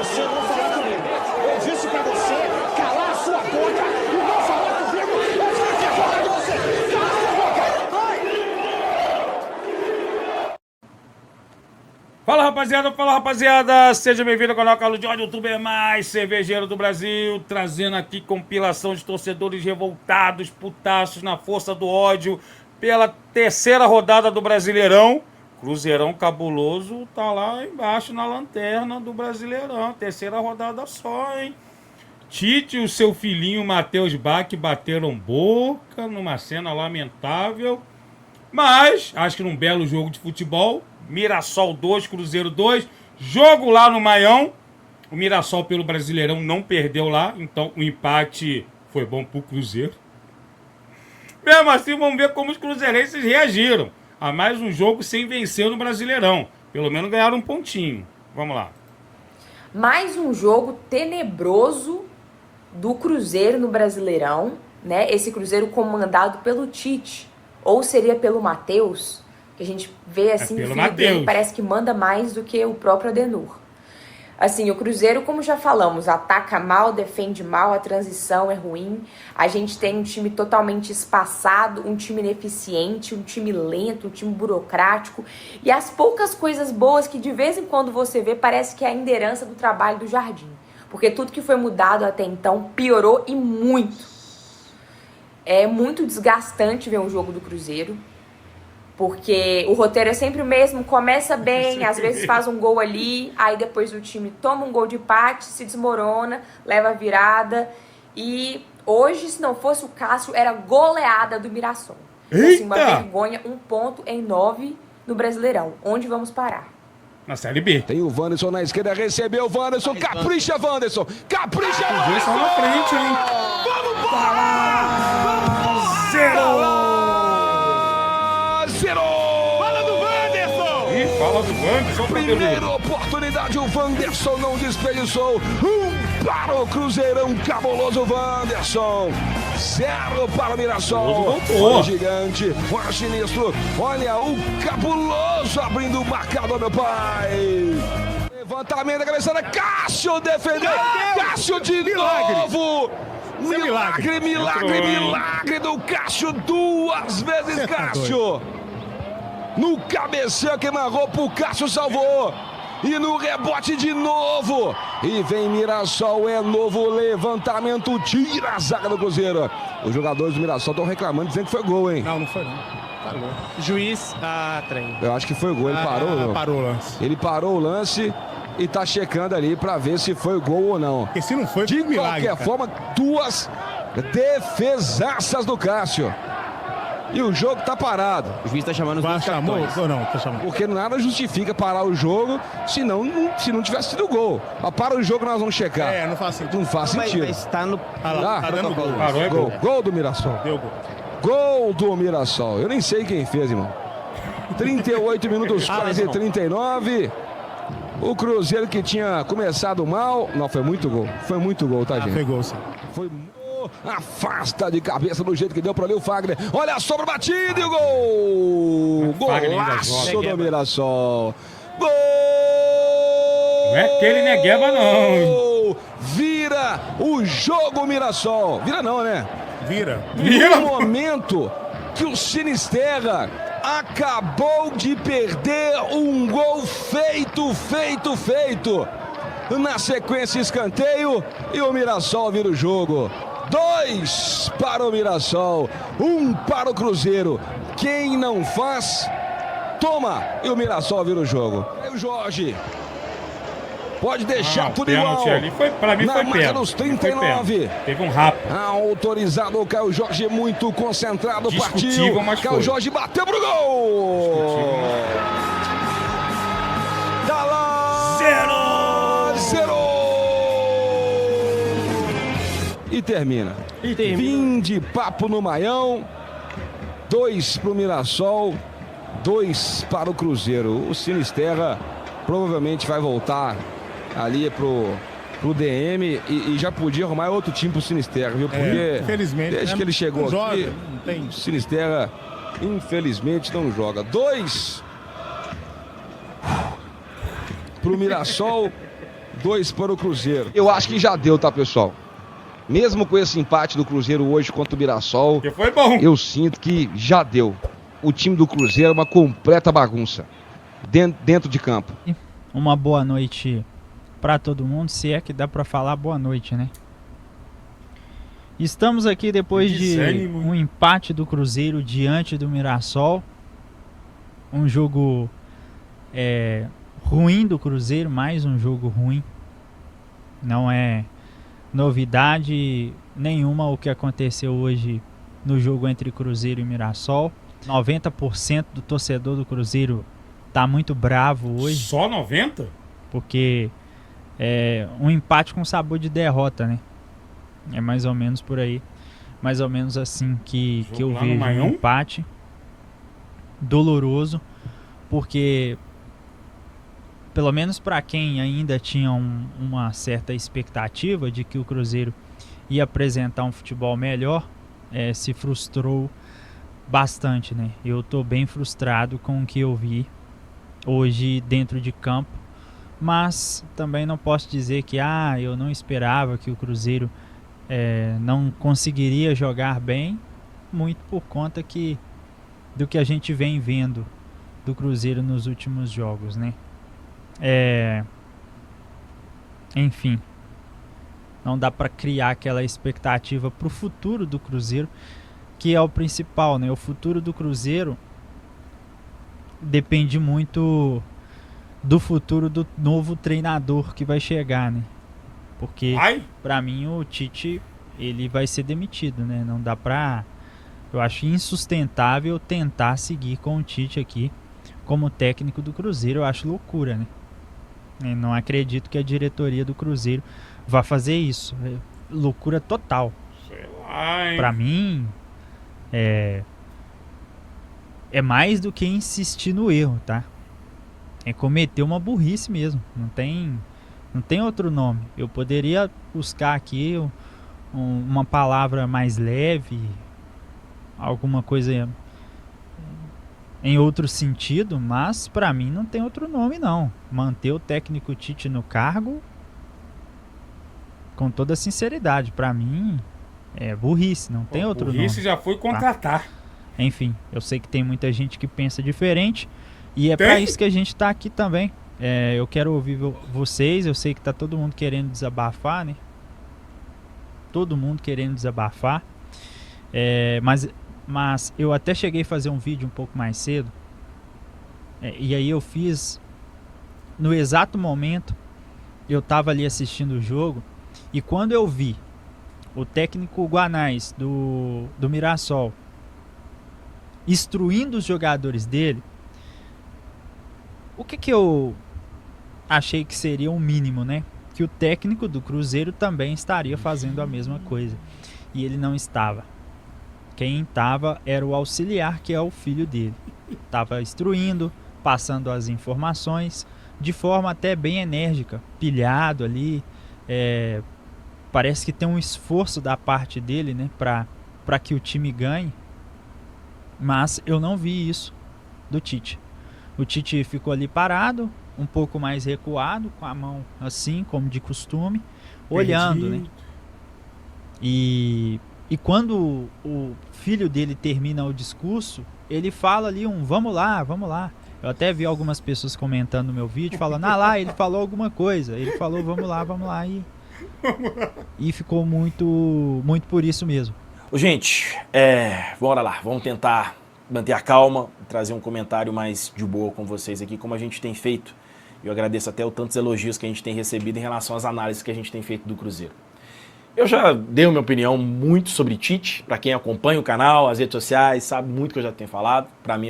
você não falar comigo. Eu disse pra você calar a sua boca e não falar comigo. Eu já tinha falado de você. Cala a sua boca. Vai! Fala rapaziada, seja bem-vindo ao canal Carlos Jorge, youtuber mais cervejeiro do Brasil, trazendo aqui compilação de torcedores revoltados, putaços na força do ódio, pela terceira rodada do Brasileirão. Cruzeirão cabuloso tá lá embaixo na lanterna do Brasileirão, terceira rodada só, hein? Tite e o seu filhinho Matheus Bach bateram boca numa cena lamentável, mas acho que num belo jogo de futebol. Mirassol 2, Cruzeiro 2, jogo lá no Maião. O Mirassol pelo Brasileirão não perdeu lá, então o empate foi bom pro Cruzeiro. Mesmo assim, vamos ver como os cruzeirenses reagiram a mais um jogo sem vencer no Brasileirão. Pelo menos ganharam um pontinho. Vamos lá. Mais um jogo tenebroso do Cruzeiro no Brasileirão, né? Esse Cruzeiro comandado pelo Tite, ou seria pelo Matheus, que a gente vê assim, o filho dele parece que manda mais do que o próprio Adenor. Assim, o Cruzeiro, como já falamos, ataca mal, defende mal, a transição é ruim. A gente tem um time totalmente espaçado, um time ineficiente, um time lento, um time burocrático. E as poucas coisas boas que de vez em quando você vê, parece que é ainda herança do trabalho do Jardim. Porque tudo que foi mudado até então piorou e muito. É muito desgastante ver um jogo do Cruzeiro. Porque o roteiro é sempre o mesmo, começa bem, às vezes faz um gol ali, aí depois o time toma um gol de empate, se desmorona, leva a virada. E hoje, se não fosse o Cássio, era goleada do Mirassol. Assim, uma vergonha, 1 ponto em 9 no Brasileirão. Onde vamos parar? Na Série B. Tem o Wanderson na esquerda, recebeu o Wanderson, capricha Wanderson, capricha Wanderson! Os dois estão na frente, hein? Vamos lá! Zero! Fala do Wanderson! Ih, fala do Wanderson. Primeira oportunidade, o Wanderson não desperdiçou. Para o Cruzeirão cabuloso, Wanderson. 0 para o Mirassol. Olha o gigante, olha o sinistro, olha o cabuloso abrindo o marcador, meu pai. Levantamento da cabeçada, Cássio defendeu. Cássio de novo. Milagre do Cássio, 2 vezes Cássio. No cabeceio que marrou pro Cássio, salvou. E no rebote de novo. E vem Mirassol, é novo levantamento, tira a zaga do Cruzeiro. Os jogadores do Mirassol estão reclamando, dizendo que foi gol, hein? Não foi não. Parou. Juiz, trem. Eu acho que foi gol, ele parou. Parou o lance. Ele parou o lance e tá checando ali pra ver se foi gol ou não. Porque se não foi, de milagre, qualquer forma, 2 defesaças do Cássio. E o jogo tá parado. O juiz tá chamando os dois cartões. Ou não, tá chamando. Porque nada justifica parar o jogo se não tivesse sido gol. Mas para o jogo nós vamos checar. Não faz sentido. Não faz sentido. Mas tá no... Tá dando gol. Parou, é gol. Gol do Mirassol. Deu gol. Gol do Mirassol. Eu nem sei quem fez, irmão. 38 minutos, quase 39. O Cruzeiro que tinha começado mal. Não, foi muito gol. Foi muito gol, tá, gente? Foi gol, sim. Foi afasta de cabeça do jeito que deu para ali o Fagner. Olha a sobra batida e o gol! Golaço do Mirassol. Gol! Não é aquele negueba, não. Vira o jogo, Mirassol. Vira não, né? Vira. No momento que o Sinisterra acabou de perder um gol feito. Na sequência, escanteio e o Mirassol vira o jogo. 2 para o Mirassol, 1 para o Cruzeiro. Quem não faz, toma. E o Mirassol vira o jogo. Aí o Jorge pode deixar tudo igual. Ali foi, pra mim foi marca dos 39. Teve um rap. Autorizado o Caio Jorge, muito concentrado, partiu. Caio Jorge bateu pro gol. Tá lá. 0. E termina. Fim de papo no Maião. 2 pro Mirassol, 2 para o Cruzeiro. O Sinisterra provavelmente vai voltar ali pro DM e já podia arrumar outro time pro Sinisterra, viu? Porque infelizmente, desde que ele chegou aqui, joga, não tem. o Sinisterra infelizmente não joga. 2 pro Mirassol, 2 para o Cruzeiro. Eu acho que já deu, tá, pessoal? Mesmo com esse empate do Cruzeiro hoje contra o Mirassol, Que foi bom. eu sinto que já deu. O time do Cruzeiro é uma completa bagunça dentro de campo. Uma boa noite para todo mundo, se é que dá para falar boa noite, né? Estamos aqui depois de Desânimo. um empate do Cruzeiro diante do Mirassol. Um jogo ruim do Cruzeiro, mais um jogo ruim. Não é novidade nenhuma o que aconteceu hoje no jogo entre Cruzeiro e Mirassol. 90% do torcedor do Cruzeiro tá muito bravo hoje, Só 90? porque é um empate com sabor de derrota, né? É mais ou menos por aí, mais ou menos assim que Jogo eu lá no vejo um Maião? empate doloroso, porque pelo menos para quem ainda tinha uma certa expectativa de que o Cruzeiro ia apresentar um futebol melhor, se frustrou bastante, né? Eu tô bem frustrado com o que eu vi hoje dentro de campo, mas também não posso dizer que eu não esperava que o Cruzeiro não conseguiria jogar bem, muito por conta do que a gente vem vendo do Cruzeiro nos últimos jogos, né? Enfim, não dá para criar aquela expectativa pro futuro do Cruzeiro, que é o principal, né? O futuro do Cruzeiro depende muito do futuro do novo treinador que vai chegar, né? Porque pra mim o Tite, ele vai ser demitido, né? Não dá pra... Eu acho insustentável tentar seguir com o Tite aqui como técnico do Cruzeiro. Eu acho loucura, né? Eu não acredito que a diretoria do Cruzeiro vá fazer isso. É loucura total. Sei lá, hein? Pra mim, é mais do que insistir no erro, tá? É cometer uma burrice mesmo. Não tem outro nome. Eu poderia buscar aqui uma palavra mais leve, alguma coisa em outro sentido, mas pra mim não tem outro nome, não. Manter o técnico Tite no cargo, com toda sinceridade, pra mim é burrice, não tem outro nome. Burrice já foi contratar. Enfim, eu sei que tem muita gente que pensa diferente e é pra isso que a gente tá aqui também. Eu quero ouvir vocês, eu sei que tá todo mundo querendo desabafar, né? Todo mundo querendo desabafar. Mas eu até cheguei a fazer um vídeo um pouco mais cedo. E aí eu fiz no exato momento, eu tava ali assistindo o jogo, e quando eu vi o técnico Guanais do Mirassol instruindo os jogadores dele, o que eu achei que seria um mínimo, né? Que o técnico do Cruzeiro também estaria fazendo a mesma coisa. E ele não estava. Quem estava era o auxiliar, que é o filho dele. Estava instruindo, passando as informações de forma até bem enérgica, pilhado ali. Parece que tem um esforço da parte dele, né, para que o time ganhe. Mas eu não vi isso do Tite. O Tite ficou ali parado, um pouco mais recuado, com a mão assim, como de costume, olhando, né? E quando o filho dele termina o discurso, ele fala ali vamos lá, vamos lá. Eu até vi algumas pessoas comentando no meu vídeo, falando, lá, ele falou alguma coisa. Ele falou, vamos lá, e ficou muito, muito por isso mesmo. Gente, bora lá, vamos tentar manter a calma, trazer um comentário mais de boa com vocês aqui, como a gente tem feito. Eu agradeço até tantos elogios que a gente tem recebido em relação às análises que a gente tem feito do Cruzeiro. Eu já dei a minha opinião muito sobre Tite, para quem acompanha o canal, as redes sociais, sabe muito que eu já tenho falado. Para mim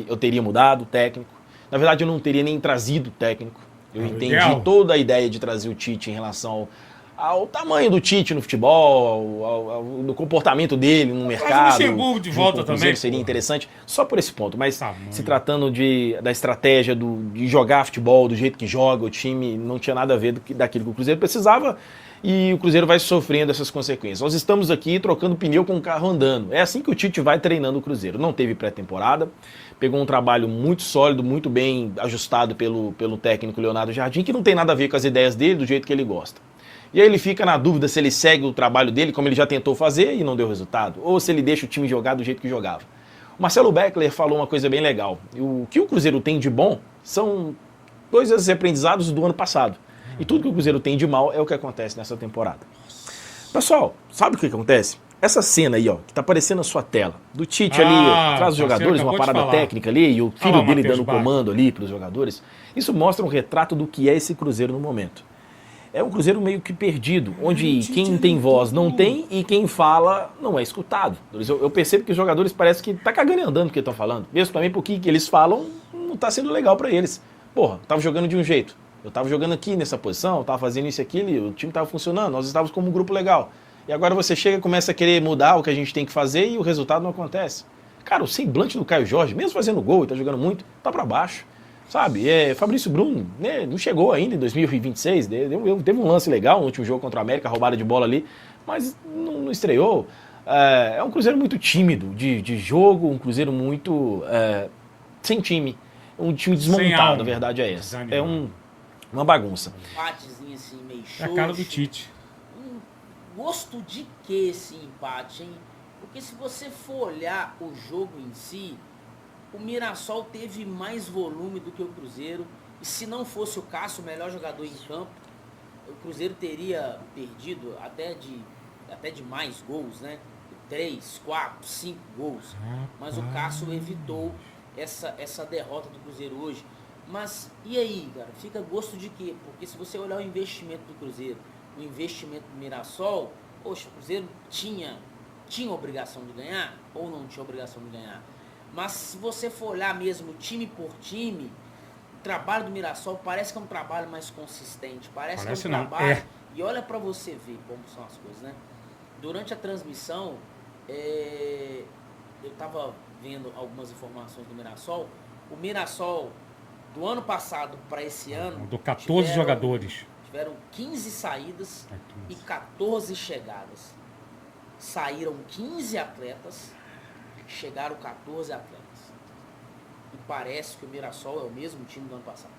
eu teria mudado o técnico. Na verdade eu não teria nem trazido o técnico. Eu entendi toda a ideia de trazer o Tite em relação ao tamanho do Tite no futebol, do comportamento dele no mercado. o Luxemburgo de volta também. Seria interessante, só por esse ponto. Mas Tamanho. se tratando da estratégia de jogar futebol do jeito que joga, o time não tinha nada a ver daquilo que o Cruzeiro precisava. E o Cruzeiro vai sofrendo essas consequências. Nós estamos aqui trocando pneu com o carro andando. É assim que o Tite vai treinando o Cruzeiro. Não teve pré-temporada, pegou um trabalho muito sólido, muito bem ajustado pelo técnico Leonardo Jardim, que não tem nada a ver com as ideias dele, do jeito que ele gosta. E aí ele fica na dúvida se ele segue o trabalho dele, como ele já tentou fazer e não deu resultado, ou se ele deixa o time jogar do jeito que jogava. O Marcelo Beckler falou uma coisa bem legal. O que o Cruzeiro tem de bom são coisas e aprendizados do ano passado. E tudo que o Cruzeiro tem de mal é o que acontece nessa temporada. Pessoal, sabe o que acontece? Essa cena aí, ó, que tá aparecendo na sua tela, do Tite ali, atrás dos jogadores, uma parada técnica ali, e o filho dele dando comando ali para os jogadores, isso mostra um retrato do que é esse Cruzeiro no momento. É um Cruzeiro meio que perdido, onde quem tem voz não tem e quem fala não é escutado. Eu percebo que os jogadores parecem que tá cagando e andando o que estão falando. Mesmo também porque o que eles falam não tá sendo legal para eles. Porra, tava jogando de um jeito. Eu tava jogando aqui nessa posição, eu tava fazendo isso e aquilo, o time tava funcionando, nós estávamos como um grupo legal. E agora você chega e começa a querer mudar o que a gente tem que fazer e o resultado não acontece. Cara, o semblante do Caio Jorge, mesmo fazendo gol e tá jogando muito, tá para baixo. Sabe? Fabrício Bruno, né, não chegou ainda em 2026, teve um lance legal no último jogo contra o América, roubada de bola ali, mas não estreou. É um Cruzeiro muito tímido de jogo, um Cruzeiro muito sem time. Um time desmontado, a verdade é essa. É uma bagunça. Empatezinho assim, meio xoxo. É a cara do Tite. Gosto de que esse empate, hein? Porque se você for olhar o jogo em si, o Mirassol teve mais volume do que o Cruzeiro. E se não fosse o Cássio, o melhor jogador em campo, o Cruzeiro teria perdido até de mais gols, né? 3, 4, 5 gols. Mas o Cássio evitou essa derrota do Cruzeiro hoje. Mas e aí, cara? Fica gosto de quê? Porque se você olhar o investimento do Cruzeiro, o investimento do Mirassol, poxa, o Cruzeiro tinha obrigação de ganhar ou não tinha obrigação de ganhar? Mas se você for olhar mesmo time por time, o trabalho do Mirassol parece que é um trabalho mais consistente, parece que é um trabalho... E olha pra você ver como são as coisas, né? Durante a transmissão, eu tava vendo algumas informações do Mirassol. O Mirassol, do ano passado para esse ano... Mudou 14 jogadores. Tiveram 15 saídas e 14 chegadas. Saíram 15 atletas, chegaram 14 atletas. E parece que o Mirassol é o mesmo time do ano passado.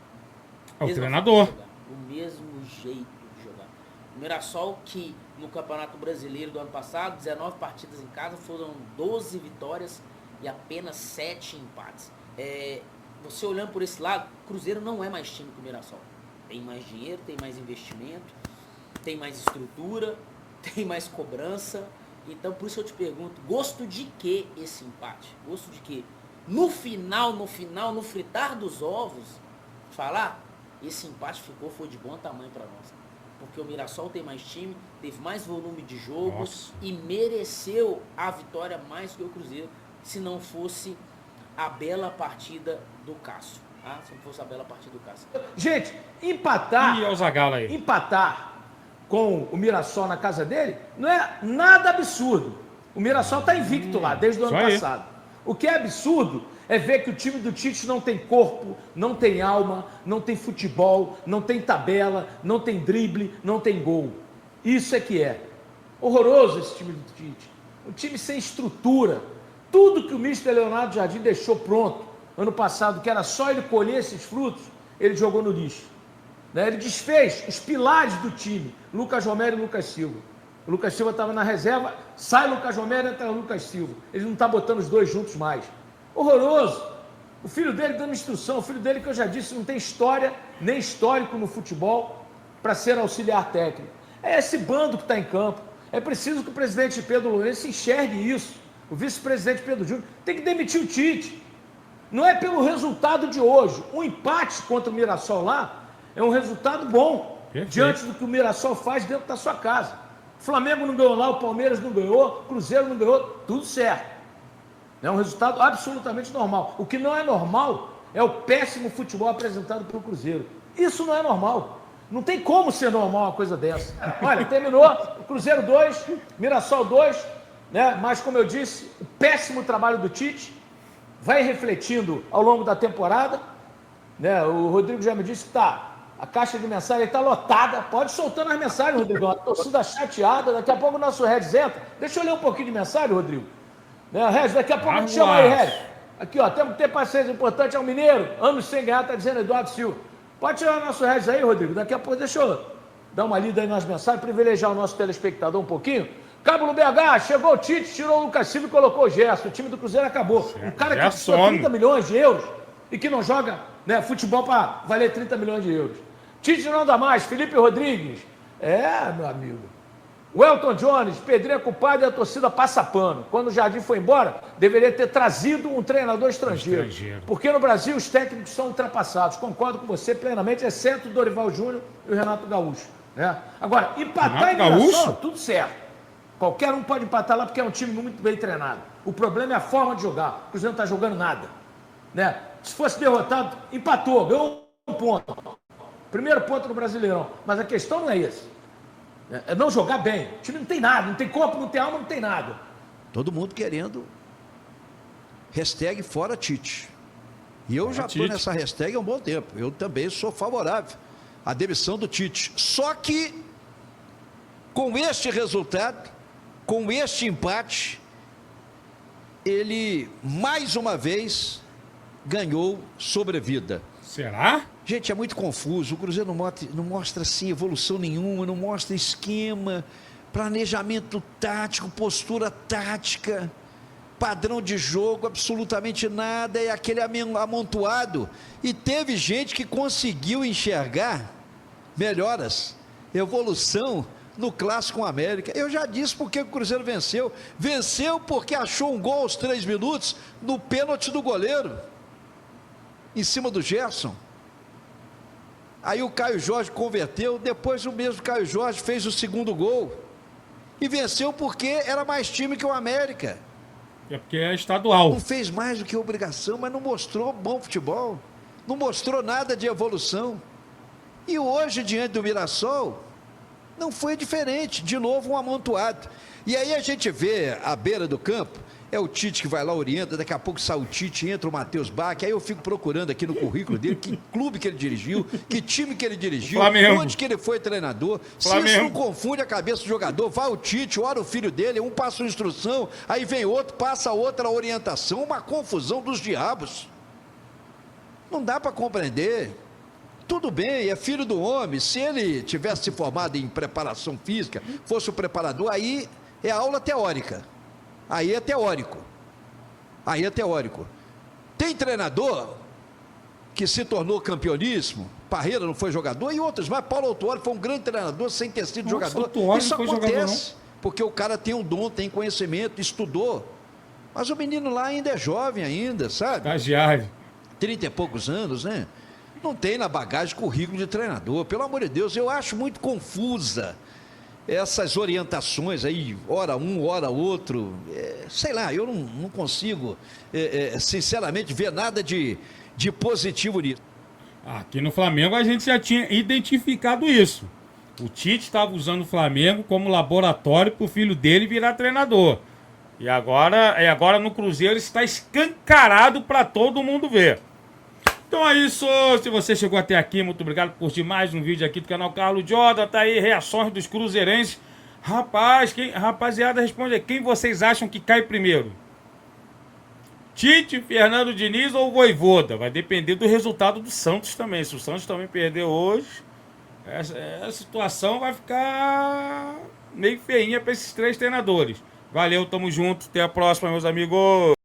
É o treinador. O mesmo jeito de jogar. O Mirassol que no Campeonato Brasileiro do ano passado, 19 partidas em casa, foram 12 vitórias e apenas 7 empates. Você olhando por esse lado, o Cruzeiro não é mais time que o Mirassol. Tem mais dinheiro, tem mais investimento, tem mais estrutura, tem mais cobrança. Então, por isso eu te pergunto, gosto de que esse empate? Gosto de que? No final, no fritar dos ovos, falar, esse empate foi de bom tamanho para nós. Porque o Mirassol tem mais time, teve mais volume de jogo e mereceu a vitória mais que o Cruzeiro, se não fosse a bela partida do Cássio. Se não fosse a bela partida do Cássio. Gente, empatar... E o Zagallo aí? Empatar com o Mirassol na casa dele não é nada absurdo. O Mirassol está invicto lá, desde o ano passado. O que é absurdo é ver que o time do Tite não tem corpo, não tem alma, não tem futebol, não tem tabela, não tem drible, não tem gol. Isso é que é. Horroroso esse time do Tite. Um time sem estrutura. Tudo que o mister Leonardo Jardim deixou pronto ano passado, que era só ele colher esses frutos, ele jogou no lixo. Ele desfez os pilares do time, Lucas Romero e Lucas Silva. O Lucas Silva estava na reserva, sai Lucas Romero e entra Lucas Silva. Ele não está botando os dois juntos mais. Horroroso. O filho dele dando instrução, o filho dele, que eu já disse, não tem história nem histórico no futebol para ser auxiliar técnico. É esse bando que está em campo. É preciso que o presidente Pedro Lourenço enxergue isso. O vice-presidente Pedro Júnior tem que demitir o Tite. Não é pelo resultado de hoje. Um empate contra o Mirassol lá é um resultado bom, diante do que o Mirassol faz dentro da sua casa. O Flamengo não ganhou lá, o Palmeiras não ganhou, o Cruzeiro não ganhou, tudo certo. É um resultado absolutamente normal. O que não é normal é o péssimo futebol apresentado pelo Cruzeiro. Isso não é normal. Não tem como ser normal uma coisa dessa. Olha, terminou, Cruzeiro 2, Mirassol 2, né? Mas como eu disse, o péssimo trabalho do Tite vai refletindo ao longo da temporada, né? O Rodrigo já me disse que a caixa de mensagem está lotada. Pode ir soltando as mensagens, Rodrigo. A torcida chateada, daqui a pouco o nosso Regis entra. Deixa eu ler um pouquinho de mensagem, Rodrigo. Né, Regis, daqui a pouco eu te chamo aí, Regis. Aqui, ó, temos que ter paciência, importante é o Mineiro. Anos sem ganhar, tá dizendo Eduardo Silva. Pode tirar o nosso Regis aí, Rodrigo. Daqui a pouco, deixa eu dar uma lida aí nas mensagens, privilegiar o nosso telespectador um pouquinho. Cabo no BH, chegou o Tite, tirou o Lucas Silva e colocou o Gerson. O time do Cruzeiro acabou. Um cara que custou 30 milhões de euros e que não joga, né, futebol para valer 30 milhões de euros. Tite não dá mais, Felipe Rodrigues. Meu amigo. O Elton Jones, Pedrinho é culpado e a torcida passa pano. Quando o Jardim foi embora, deveria ter trazido um treinador estrangeiro. Porque no Brasil os técnicos são ultrapassados. Concordo com você plenamente, exceto o Dorival Júnior e o Renato Gaúcho. Né? Agora, empatar em Mirassol, tudo certo. Qualquer um pode empatar lá porque é um time muito bem treinado. O problema é a forma de jogar. O Cruzeiro não está jogando nada. Né? Se fosse derrotado, empatou, ganhou um ponto. Primeiro ponto no Brasileirão. Mas a questão não é essa. É não jogar bem. O time não tem nada, não tem corpo, não tem alma, não tem nada. Todo mundo querendo hashtag fora Tite. E eu já estou nessa hashtag há um bom tempo. Eu também sou favorável à demissão do Tite. Só que, com este resultado, com este empate, ele, mais uma vez, ganhou sobrevida. Será? Gente, é muito confuso. O Cruzeiro não mostra assim, evolução nenhuma, não mostra esquema, planejamento tático, postura tática, padrão de jogo, absolutamente nada. É aquele amontoado. E teve gente que conseguiu enxergar melhoras, evolução no Clássico América. Eu já disse porque o Cruzeiro venceu. Venceu porque achou um gol aos 3 minutos no pênalti do goleiro, em cima do Gerson. Aí o Caio Jorge converteu, depois o mesmo Caio Jorge fez o segundo gol. E venceu porque era mais time que o América. É porque é estadual. Não fez mais do que obrigação, mas não mostrou bom futebol. Não mostrou nada de evolução. E hoje, diante do Mirassol, não foi diferente. De novo, um amontoado. E aí a gente vê à beira do campo, é o Tite que vai lá, orienta, daqui a pouco sai o Tite, entra o Matheus Bach, aí eu fico procurando aqui no currículo dele, que clube que ele dirigiu, que time que ele dirigiu, Flamengo. onde que ele foi treinador. Flamengo. Se isso não confunde a cabeça do jogador, vai o Tite, ora o filho dele, um passa uma instrução, aí vem outro, passa outra orientação, uma confusão dos diabos. Não dá para compreender. Tudo bem, é filho do homem, se ele tivesse se formado em preparação física, fosse o preparador, aí é aula teórica. Aí é teórico. Aí é teórico. Tem treinador que se tornou campeoníssimo. Parreira não foi jogador e outros, mas Paulo Autuori foi um grande treinador sem ter sido jogador. Isso acontece, porque o cara tem um dom, tem conhecimento, estudou. Mas o menino lá ainda é jovem ainda, sabe? Estagiário. 30 e poucos anos, né? Não tem na bagagem currículo de treinador. Pelo amor de Deus, eu acho muito confusa essas orientações aí, hora um, hora outro, sei lá, eu não consigo, sinceramente, ver nada de positivo nisso. Aqui no Flamengo a gente já tinha identificado isso. O Tite estava usando o Flamengo como laboratório para o filho dele virar treinador. E agora no Cruzeiro está escancarado para todo mundo ver. Então é isso, se você chegou até aqui, muito obrigado por curtir mais um vídeo aqui do canal Carlos Jordan, tá aí, reações dos cruzeirenses. Rapaziada, responde aí, quem vocês acham que cai primeiro? Tite, Fernando Diniz ou Vojvoda? Vai depender do resultado do Santos também, se o Santos também perder hoje, a situação vai ficar meio feinha para esses três treinadores. Valeu, tamo junto, até a próxima, meus amigos.